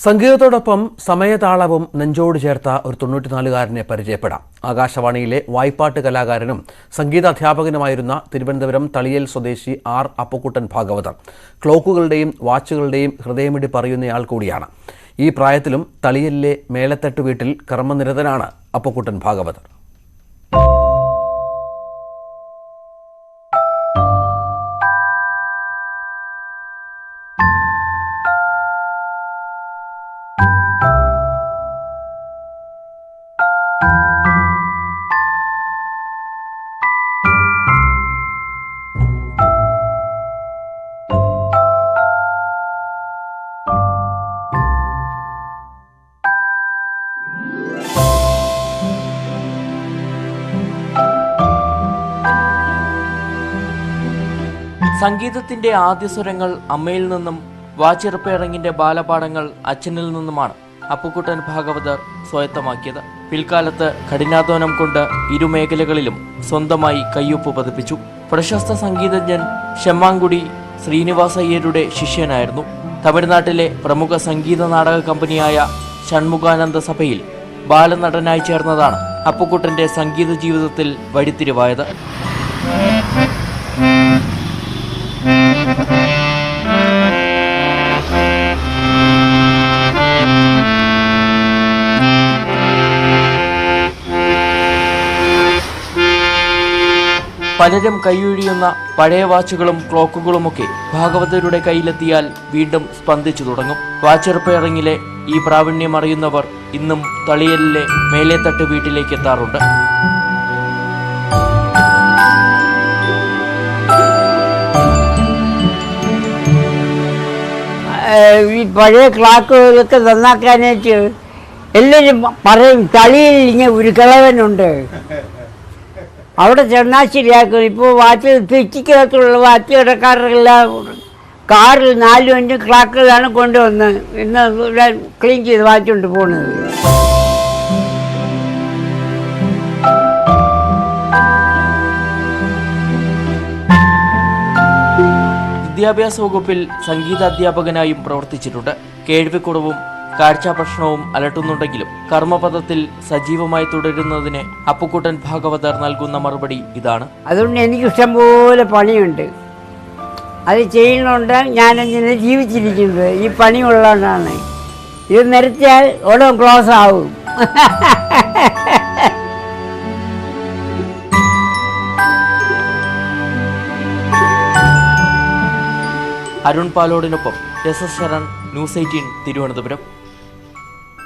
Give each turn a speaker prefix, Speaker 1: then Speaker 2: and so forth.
Speaker 1: സംഗീതത്തോടൊപ്പം സമയതാളവും നെഞ്ചോട് ചേർത്ത ഒരു 94-കാരനെ പരിചയപ്പെടാം. ആകാശവാണിയിലെ വായ്പാട്ട് കലാകാരനും സംഗീതാധ്യാപകനുമായിരുന്ന തിരുവനന്തപുരം തളിയൽ സ്വദേശി ആർ അപ്പുക്കുട്ടൻ ഭാഗവതർ ക്ലോക്കുകളുടെയും വാച്ചുകളുടെയും ഹൃദയമിടി പറയുന്നയാൾ കൂടിയാണ്. ഈ പ്രായത്തിലും തളിയലിലെ മേലത്തട്ട് വീട്ടിൽ കർമ്മനിരതനാണ് അപ്പുക്കുട്ടൻ ഭാഗവതർ.
Speaker 2: സംഗീതത്തിന്റെ ആദ്യ സ്വരങ്ങൾ അമ്മയിൽ നിന്നും വാച്ചിറപ്പേറങ്ങിന്റെ ബാലപാഠങ്ങൾ അച്ഛനിൽ നിന്നുമാണ് അപ്പുക്കുട്ടൻ ഭാഗവതർ സ്വായത്തമാക്കിയത്. പിൽക്കാലത്ത് കഠിനാധ്വാനം കൊണ്ട് ഇരുമേഖലകളിലും സ്വന്തമായി കയ്യൊപ്പ് പതിപ്പിച്ചു. പ്രശസ്ത സംഗീതജ്ഞൻ ഷെമ്മാങ്കുടി ശ്രീനിവാസയ്യരുടെ ശിഷ്യനായിരുന്നു. തമിഴ്നാട്ടിലെ പ്രമുഖ സംഗീത നാടക കമ്പനിയായ ഷൺമുഖാനന്ദ സഭയിൽ ബാലനടനായി ചേർന്നതാണ് അപ്പുക്കുട്ടന്റെ സംഗീത ജീവിതത്തിൽ വഴിത്തിരിവായത്. പലരും കൈയൊഴിയുന്ന പഴയ വാച്ചുകളും ക്ലോക്കുകളുമൊക്കെ ഭാഗവതരുടെ കയ്യിലെത്തിയാൽ വീണ്ടും സ്പന്ദിച്ചു തുടങ്ങും. വാച്ചിറപ്പേറങ്ങിലെ ഈ പ്രാവീണ്യം അറിയുന്നവർ ഇന്നും തളിയലിലെ മേലേത്തട്ട് വീട്ടിലേക്ക് എത്താറുണ്ട്.
Speaker 3: ഈ പഴയ ക്ലോക്കുകളൊക്കെ നന്നാക്കാനായിട്ട് എല്ലാവരും പറയും, തളിയിൽ ഇങ്ങനെ ഒരു കിളവനുണ്ട്, അവിടെ ചെന്നാൽ ശരിയാക്കും. ഇപ്പോൾ വാച്ച് തെറ്റിക്കകത്തുള്ള വാച്ച് കടക്കാരെല്ലാം കാറിൽ 4-5 ക്ലോക്കുകളാണ് കൊണ്ടുവന്ന് ഇന്ന് ക്ലീൻ ചെയ്ത് വാച്ചുകൊണ്ട് പോകുന്നത്.
Speaker 2: വിദ്യാഭ്യാസ വകുപ്പിൽ സംഗീതാധ്യാപകനായും പ്രവർത്തിച്ചിട്ടുണ്ട്. കേൾവിക്കുറവും കാഴ്ചാപ്രശ്നവും അലട്ടുന്നുണ്ടെങ്കിലും കർമ്മപദത്തിൽ സജീവമായി തുടരുന്നതിന് അപ്പുക്കുട്ടൻ ഭാഗവതർ നൽകുന്ന മറുപടി ഇതാണ്.
Speaker 3: അതുകൊണ്ട് എനിക്ക് ഇഷ്ടംപോലെ പണിയുണ്ട്, അത് ചെയ്യുന്നുണ്ട്. ഞാനെങ്ങനെ ജീവിച്ചിരിക്കുന്നത് ഈ പണിയുള്ളതുകൊണ്ടാണ്. ഇത് നിർത്തിയാൽ ഉടൻ ക്ലോസ് ആവും.
Speaker 2: അരുൺ പാലോടിനൊപ്പം S S Sharan, news 18 Thiruvananthapuram.